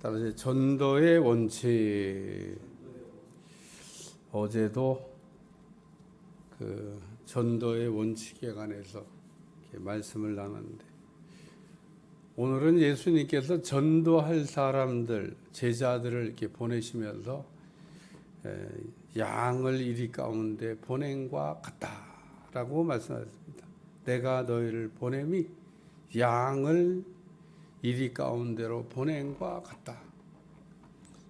따라서 전도의 원칙, 어제도 그 전도의 원칙에 관해서 이렇게 말씀을 나눴는데, 오늘은 예수님께서 전도할 사람들, 제자들을 이렇게 보내시면서 양을 이리 가운데 보냄과 같다라고 말씀하셨습니다. 내가 너희를 보냄이 양을 이리 가운데로 보냄과 같다.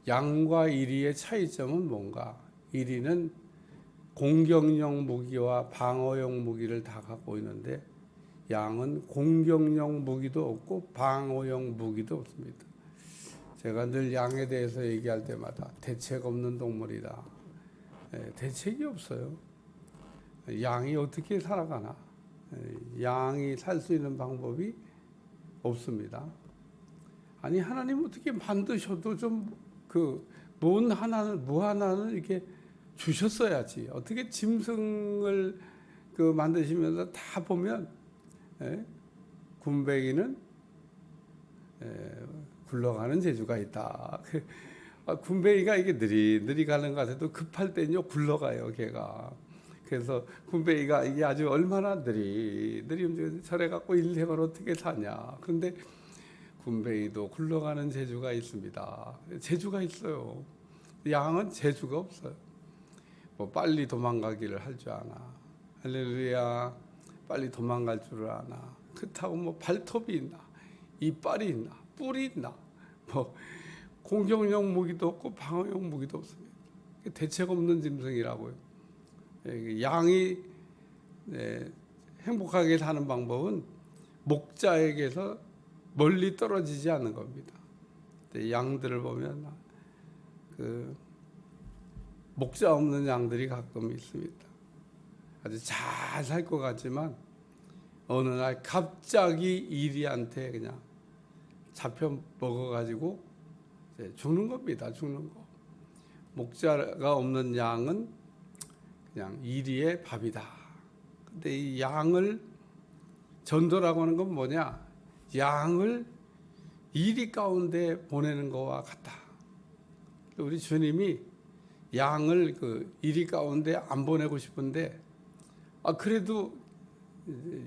양과 이리의 차이점은 뭔가? 이리는 공격용 무기와 방어용 무기를 다 갖고 있는데, 양은 공격용 무기도 없고 방어용 무기도 없습니다. 제가 늘 양에 대해서 얘기할 때마다 대책 없는 동물이다. 대책이 없어요. 양이 어떻게 살아가나? 양이 살 수 있는 방법이 없습니다. 아니, 하나님 어떻게 만드셔도 좀 무 하나는 이렇게 주셨어야지. 어떻게 짐승을 만드시면서 다 보면 군뱅이는 굴러가는 재주가 있다. 군뱅이가 이게 느리느리 가는 것 같아도 급할 때는요 굴러가요, 걔가. 그래서 군뱅이가 이게 아주 얼마나 느리 움직여서 저래 갖고 인생을 어떻게 사냐. 그런데 군뱅이도 굴러가는 재주가 있습니다. 재주가 있어요. 양은 재주가 없어요. 뭐 빨리 도망가기를 할 줄 아나. 할렐루야. 빨리 도망갈 줄을 아나. 그렇다고 뭐 발톱이 있나, 이빨이 있나, 뿔이 있나, 뭐 공격용 무기도 없고 방어용 무기도 없습니다. 대책 없는 짐승이라고요. 양이 행복하게 사는 방법은 목자에게서 멀리 떨어지지 않는 겁니다. 양들을 보면 목자 없는 양들이 가끔 있습니다. 아주 잘 살 것 같지만 어느 날 갑자기 이리한테 그냥 잡혀 먹어가지고 죽는 겁니다. 죽는 거. 목자가 없는 양은 그냥 이리의 밥이다. 근데 이 양을 전도라고 하는 건 뭐냐? 양을 이리 가운데 보내는 거와 같다. 우리 주님이 양을 이리 가운데 안 보내고 싶은데, 그래도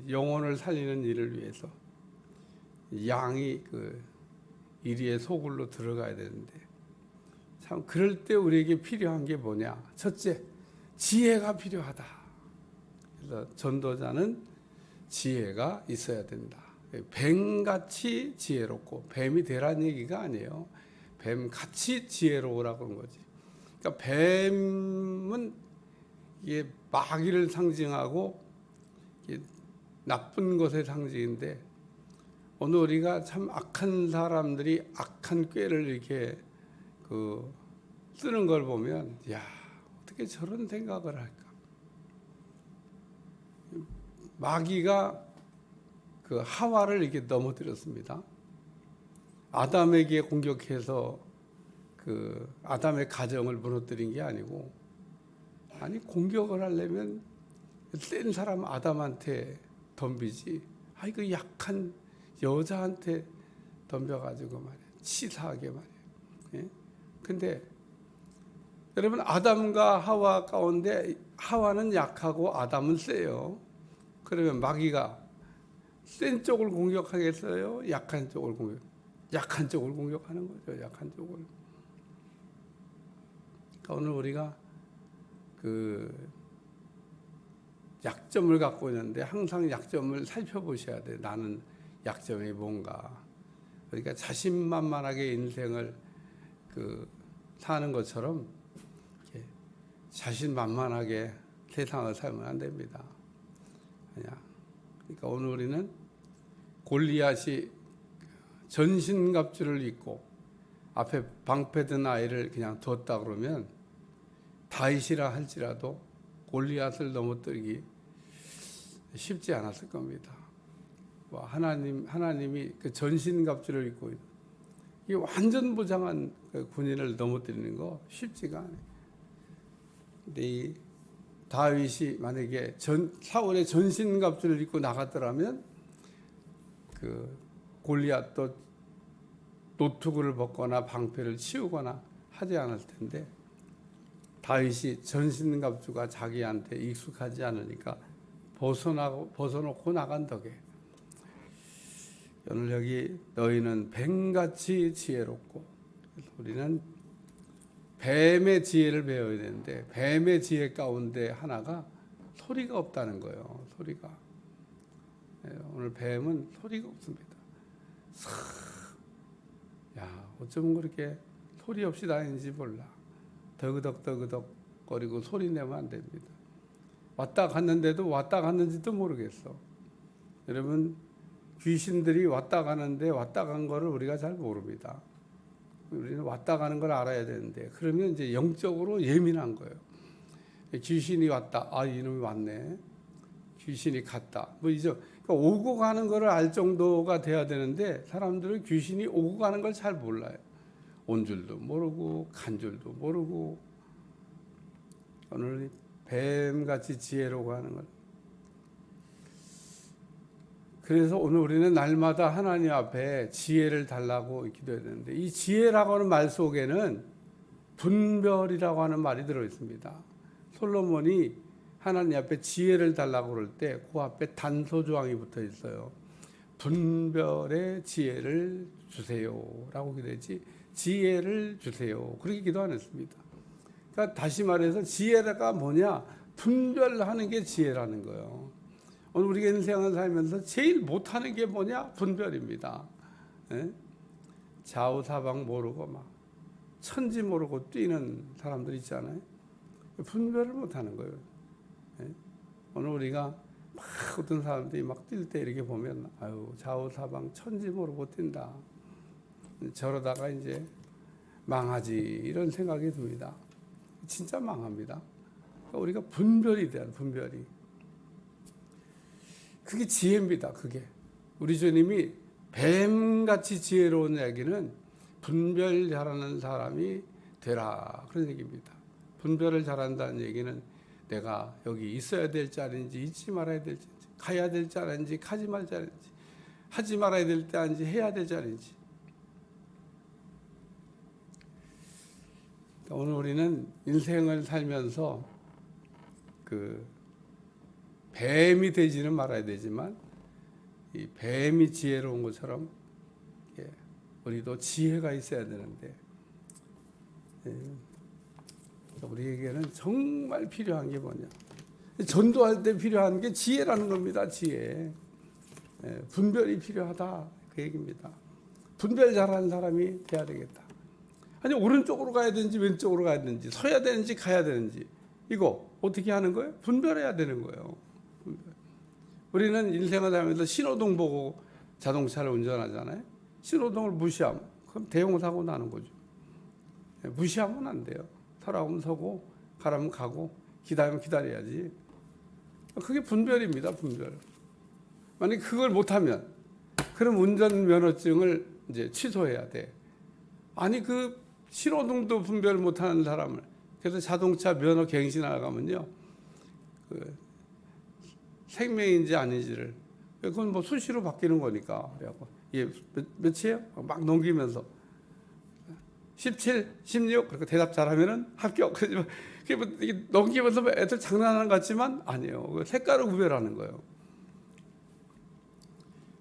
영혼을 살리는 일을 위해서 양이 이리의 소굴로 들어가야 되는데, 참 그럴 때 우리에게 필요한 게 뭐냐? 첫째, 지혜가 필요하다. 그래서 전도자는 지혜가 있어야 된다. 뱀같이 지혜롭고, 뱀이 되라는 얘기가 아니에요. 뱀같이 지혜로우라고 하는 거지. 그러니까 뱀은 이게 마귀를 상징하고 나쁜 것의 상징인데, 오늘 우리가 참 악한 사람들이 악한 꾀를 이렇게 쓰는 걸 보면, 야, 어떻게 저런 생각을 할까? 마귀가 하와를 이렇게 넘어뜨렸습니다. 아담에게 공격해서 아담의 가정을 무너뜨린 게 아니고, 아니 공격을 하려면 센 사람 아담한테 덤비지. 그 약한 여자한테 덤벼가지고 말이야, 치사하게 말이야. 근데 여러분, 아담과 하와 가운데 하와는 약하고 아담은 세요. 그러면 마귀가 센 쪽을 공격하겠어요? 약한 쪽을 공격하는 거죠. 약한 쪽을. 그러니까 오늘 우리가 약점을 갖고 있는데 항상 약점을 살펴보셔야 돼. 나는 약점이 뭔가. 그러니까 자신만만하게 인생을 사는 것처럼 이렇게 자신만만하게 세상을 살면 안 됩니다. 그러니까 오늘 우리는 골리앗이 전신갑주를 입고 앞에 방패든 아이를 그냥 두었다 그러면 다윗이라 할지라도 골리앗을 넘어뜨리기 쉽지 않았을 겁니다. 하나님이 전신갑주를 입고 있는, 이 완전 무장한 군인을 넘어뜨리는 거 쉽지가 않아요. 근데 이 다윗이 만약에 사울의 전신갑주를 입고 나갔더라면 골리앗도 노트구를 벗거나 방패를 치우거나 하지 않을 텐데 다윗이 전신갑주가 자기한테 익숙하지 않으니까 벗어놓고 나간 덕에 오늘 여기 너희는 뱀같이 지혜롭고, 우리는 뱀의 지혜를 배워야 되는데 뱀의 지혜 가운데 하나가 소리가 없다는 거예요. 소리가. 오늘 뱀은 소리가 없습니다. 야, 어쩌면 그렇게 소리 없이 다니는지 몰라. 더그덕 거리고 소리 내면 안 됩니다. 왔다 갔는데도 왔다 갔는지도 모르겠어. 여러분, 귀신들이 왔다 가는데 왔다 간 거를 우리가 잘 모릅니다. 우리는 왔다 가는 걸 알아야 되는데, 그러면 이제 영적으로 예민한 거예요. 귀신이 왔다, 아 이놈이 왔네. 귀신이 갔다, 뭐 이제 그러니까 오고 가는 거를 알 정도가 돼야 되는데 사람들은 귀신이 오고 가는 걸 잘 몰라요. 온 줄도 모르고 간 줄도 모르고. 오늘 뱀같이 지혜로고 하는 것. 그래서 오늘 우리는 날마다 하나님 앞에 지혜를 달라고 기도해야 되는데, 이 지혜라고 하는 말 속에는 분별이라고 하는 말이 들어있습니다. 솔로몬이 하나님 앞에 지혜를 달라고 그럴 때 그 앞에 단소조항이 붙어 있어요. 분별의 지혜를 주세요라고 기도했지, 지혜를 주세요 그렇게 기도 안 했습니다. 그러니까 다시 말해서 지혜가 뭐냐, 분별하는 게 지혜라는 거예요. 오늘 우리가 인생을 살면서 제일 못하는 게 뭐냐, 분별입니다. 예? 좌우사방 모르고 막 천지 모르고 뛰는 사람들 있잖아요. 분별을 못하는 거예요. 예? 오늘 우리가 막 어떤 사람들이 막 뛸 때 이렇게 보면 아유 좌우사방 천지 모르고 뛴다, 저러다가 이제 망하지, 이런 생각이 듭니다. 진짜 망합니다. 그러니까 우리가 분별이 돼야 돼. 분별이. 그게 지혜입니다. 그게 우리 주님이 뱀같이 지혜로운 얘기는 분별 잘하는 사람이 되라, 그런 얘기입니다. 분별을 잘한다는 얘기는 내가 여기 있어야 될지 아닌지, 있지 말아야 될지, 가야 될지 아닌지, 가지 말지 아닌지, 하지 말아야 될 때 아닌지, 해야 될지 아닌지. 오늘 우리는 인생을 살면서 그 뱀이 되지는 말아야 되지만, 이 뱀이 지혜로운 것처럼 우리도 지혜가 있어야 되는데, 우리에게는 정말 필요한 게 뭐냐, 전도할 때 필요한 게 지혜라는 겁니다. 지혜. 분별이 필요하다, 그 얘기입니다. 분별 잘하는 사람이 돼야 되겠다. 아니 오른쪽으로 가야 되는지 왼쪽으로 가야 되는지, 서야 되는지 가야 되는지, 이거 어떻게 하는 거예요? 분별해야 되는 거예요. 분별. 우리는 인생을 살면서 신호등 보고 자동차를 운전하잖아요. 신호등을 무시하면 그럼 대형사고 나는 거죠. 무시하면 안 돼요. 서라면 서고 가라면 가고 기다리면 기다려야지. 그게 분별입니다. 분별. 만약 그걸 못하면 그럼 운전면허증을 이제 취소해야 돼. 아니 그 신호등도 분별 못하는 사람을, 그래서 자동차 면허 갱신하러 가면요, 그 생명인지 아닌지를, 그건 뭐 수시로 바뀌는 거니까, 그래갖고 예, 몇이에요? 막 넘기면서 17, 16 그렇게 대답 잘하면은 합격. 그게 뭐 이게 넘기면서 애들 장난하는 것 같지만 아니에요. 색깔을 구별하는 거예요.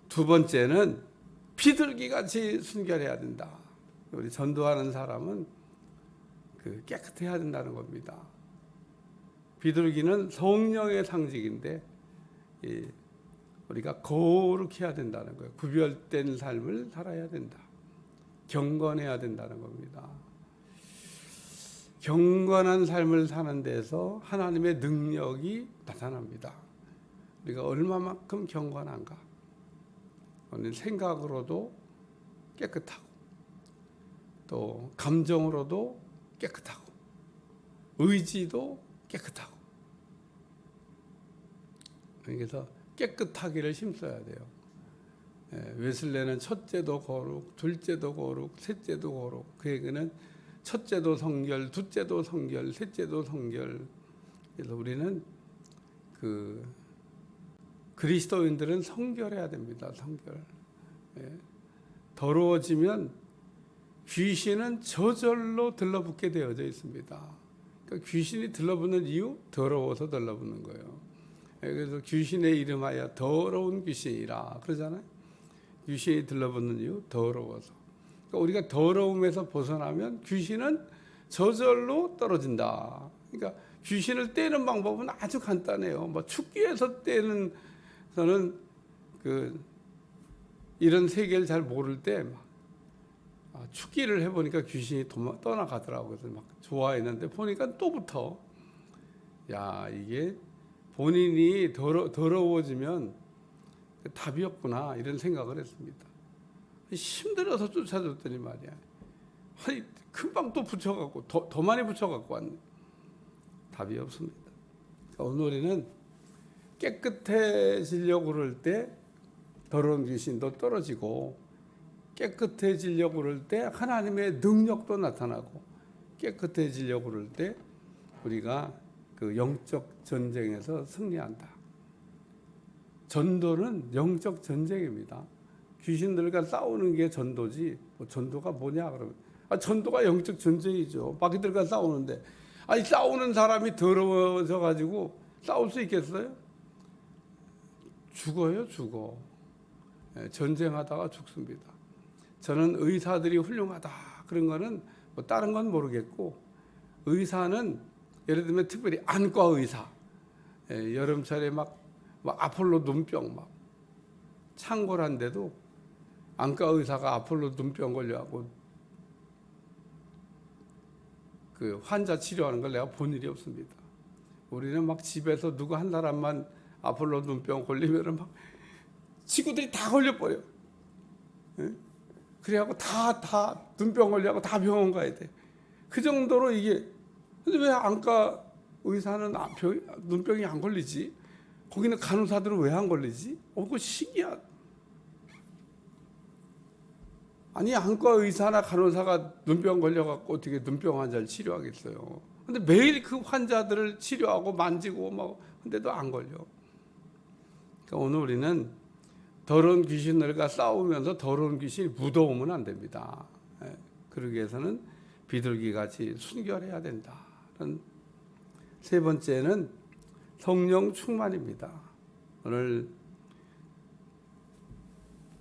두 번째는 비둘기 같이 순결해야 된다. 우리 전도하는 사람은 그 깨끗해야 된다는 겁니다. 비둘기는 성령의 상징인데 우리가 거룩해야 된다는 거예요. 구별된 삶을 살아야 된다. 경건해야 된다는 겁니다. 경건한 삶을 사는 데서 하나님의 능력이 나타납니다. 우리가 얼마만큼 경건한가. 오늘 생각으로도 깨끗하고, 또 감정으로도 깨끗하고, 의지도 깨끗하고. 그래서 깨끗하기를 힘써야 돼요. 웨슬레는 첫째도 거룩, 둘째도 거룩, 셋째도 거룩. 그 얘기는 첫째도 성결, 둘째도 성결, 셋째도 성결. 그래서 우리는 그 그리스도인들은 성결해야 됩니다. 성결. 더러워지면 귀신은 저절로 들러붙게 되어져 있습니다. 그러니까 귀신이 들러붙는 이유? 더러워서 들러붙는 거예요. 그래서 귀신의 이름하여 더러운 귀신이라 그러잖아요. 귀신이 들러붙는 이유? 더러워서. 그러니까 우리가 더러움에서 벗어나면 귀신은 저절로 떨어진다. 그러니까 귀신을 떼는 방법은 아주 간단해요. 뭐 축기에서 떼는 저는 이런 세계를 잘 모를 때 축기를 해보니까 귀신이 떠나가더라고요. 그래서 막 좋아했는데 보니까 또 붙어. 야, 이게 본인이 더러워지면 답이 없구나 이런 생각을 했습니다. 힘들어서 쫓아줬더니 말이야. 아니, 금방 또 붙여갖고 더 많이 붙여갖고 왔네. 답이 없습니다. 그러니까 오늘 우리는 깨끗해지려고 그럴 때 더러운 귀신도 떨어지고, 깨끗해지려고 그럴 때 하나님의 능력도 나타나고, 깨끗해지려고 그럴 때 우리가 그 영적 전쟁에서 승리한다. 전도는 영적 전쟁입니다. 귀신들과 싸우는 게 전도지, 뭐 전도가 뭐냐 그러면, 전도가 영적 전쟁이죠. 마귀들과 싸우는데, 아니 싸우는 사람이 더러워져 가지고 싸울 수 있겠어요? 죽어요, 죽어. 전쟁하다가 죽습니다. 저는 의사들이 훌륭하다 그런 거는 뭐 다른 건 모르겠고, 의사는 예를 들면 특별히 안과 의사, 여름철에 막 아폴로 눈병 막 창궐한데도 안과 의사가 아폴로 눈병 걸려갖고 그 환자 치료하는 걸 내가 본 일이 없습니다. 우리는 막 집에서 누구 한 사람만 아폴로 눈병 걸리면은 막 친구들이 다 걸려버려. 그래갖고 다 눈병 걸려갖고 다 병원 가야 돼. 그 정도로 이게. 근데 왜 안과 의사는 눈병이 안 걸리지? 거기는 간호사들은 왜 안 걸리지? 그거 신기하다. 아니 안과 의사나 간호사가 눈병 걸려갖고 어떻게 눈병 환자를 치료하겠어요? 근데 매일 그 환자들을 치료하고 만지고 막 근데도 안 걸려. 그러니까 오늘 우리는 더러운 귀신들과 싸우면서 더러운 귀신이 묻어오면 안 됩니다. 그러기 위해서는 비둘기같이 순결해야 된다. 세 번째는 성령 충만입니다. 오늘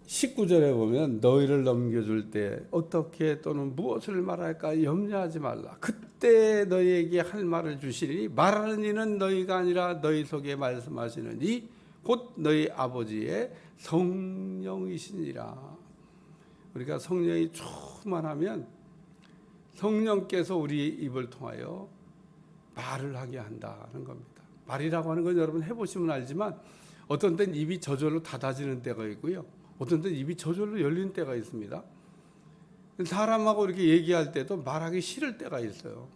19절에 보면 너희를 넘겨줄 때 어떻게 또는 무엇을 말할까 염려하지 말라. 그때 너희에게 할 말을 주시리니 말하는 이는 너희가 아니라 너희 속에 말씀하시는 이 곧 너희 아버지의 성령이시니라. 우리가 성령이 충만하면 성령께서 우리 입을 통하여 말을 하게 한다는 겁니다. 말이라고 하는 건 여러분 해보시면 알지만 어떤 때는 입이 저절로 닫아지는 때가 있고요. 어떤 때는 입이 저절로 열리는 때가 있습니다. 사람하고 이렇게 얘기할 때도 말하기 싫을 때가 있어요.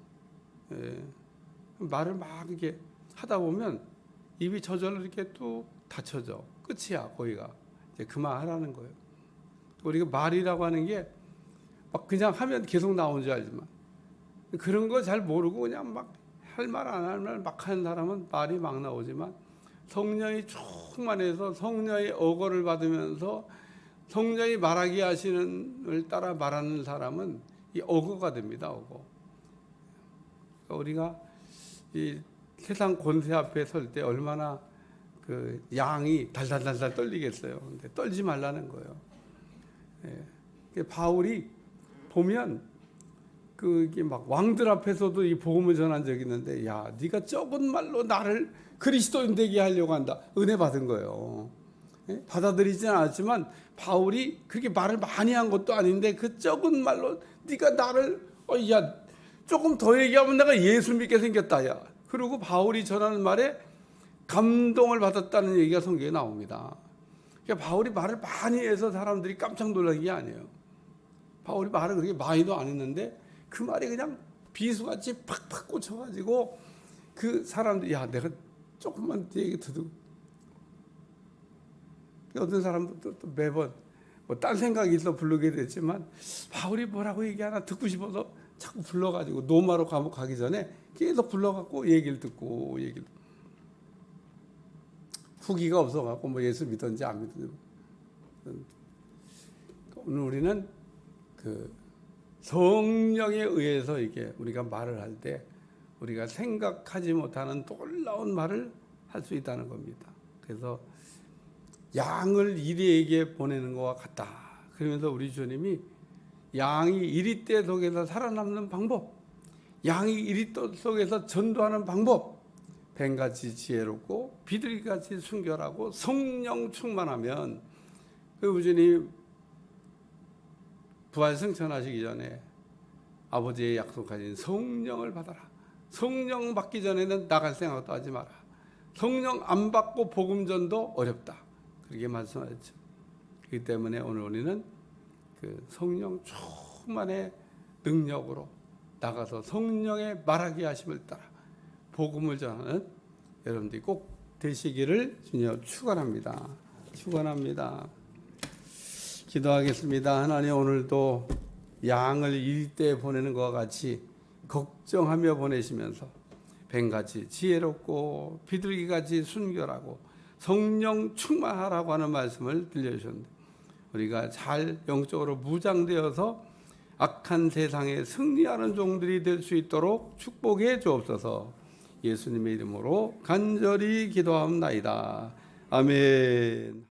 말을 막 이렇게 하다 보면 입이 저절로 이렇게 또 닫혀져. 끝이야, 거기가. 이제 그만하라는 거예요. 우리가 말이라고 하는 게 막 그냥 하면 계속 나오는 줄 알지만 그런 거 잘 모르고 그냥 막 할 말 안 할 말 막 하는 사람은 말이 막 나오지만 성령이 충만해서 성령의 어거를 받으면서 성령이 말하게 하시는 을 따라 말하는 사람은 이 어거가 됩니다. 어거. 그러니까 우리가 이 세상 권세 앞에 설 때 얼마나 그 양이 달달달달 떨리겠어요. 근데 떨지 말라는 거예요. 바울이 보면 이게 막 왕들 앞에서도 이 복음을 전한 적이 있는데, 야, 네가 적은 말로 나를 그리스도인 되게 하려고 한다. 은혜 받은 거예요. 받아들이진 않았지만 바울이 그렇게 말을 많이 한 것도 아닌데 그 적은 말로 네가 나를 야 조금 더 얘기하면 내가 예수 믿게 생겼다. 야. 그리고 바울이 전하는 말에 감동을 받았다는 얘기가 성경에 나옵니다. 그러니까 바울이 말을 많이 해서 사람들이 깜짝 놀란 게 아니에요. 바울이 말을 그렇게 많이도 안 했는데 그 말이 그냥 비수같이 팍팍 꽂혀가지고 그 사람들이 야 내가 조금만 얘기 듣고 어떤 사람도 또 매번 뭐 딴 생각이 있어 부르게 됐지만 바울이 뭐라고 얘기하나 듣고 싶어서 자꾸 불러가지고 노마로 감옥 가기 전에 계속 불러갖고 얘기를 듣고 후기가 없어갖고 뭐 예수 믿던지 안 믿던지. 오늘 우리는 그 성령에 의해서 이게 우리가 말을 할 때 우리가 생각하지 못하는 놀라운 말을 할 수 있다는 겁니다. 그래서 양을 이리에게 보내는 것과 같다. 그러면서 우리 주님이 양이 이리떼 속에서 살아남는 방법, 양이 이리떼 속에서 전도하는 방법, 뱀같이 지혜롭고 비둘기같이 순결하고 성령 충만하면, 그 우리 주님 부활 승천하시기 전에 아버지의 약속하신 성령을 받아라. 성령 받기 전에는 나갈 생각도 하지 마라. 성령 안 받고 복음전도 어렵다. 그렇게 말씀하셨죠. 그렇기 때문에 오늘 우리는 그 성령 충만의 능력으로 나가서 성령의 말하게 하심을 따라 복음을 전하는 여러분들이 꼭 되시기를 주님 축원합니다. 축원합니다. 기도하겠습니다. 하나님, 오늘도 양을 이리떼 보내는 것과 같이 걱정하며 보내시면서 뱀같이 지혜롭고 비둘기같이 순결하고 성령 충만하라고 하는 말씀을 들려주셨는데, 우리가 잘 영적으로 무장되어서 악한 세상에 승리하는 종들이 될 수 있도록 축복해 주옵소서. 예수님의 이름으로 간절히 기도하옵나이다. 아멘.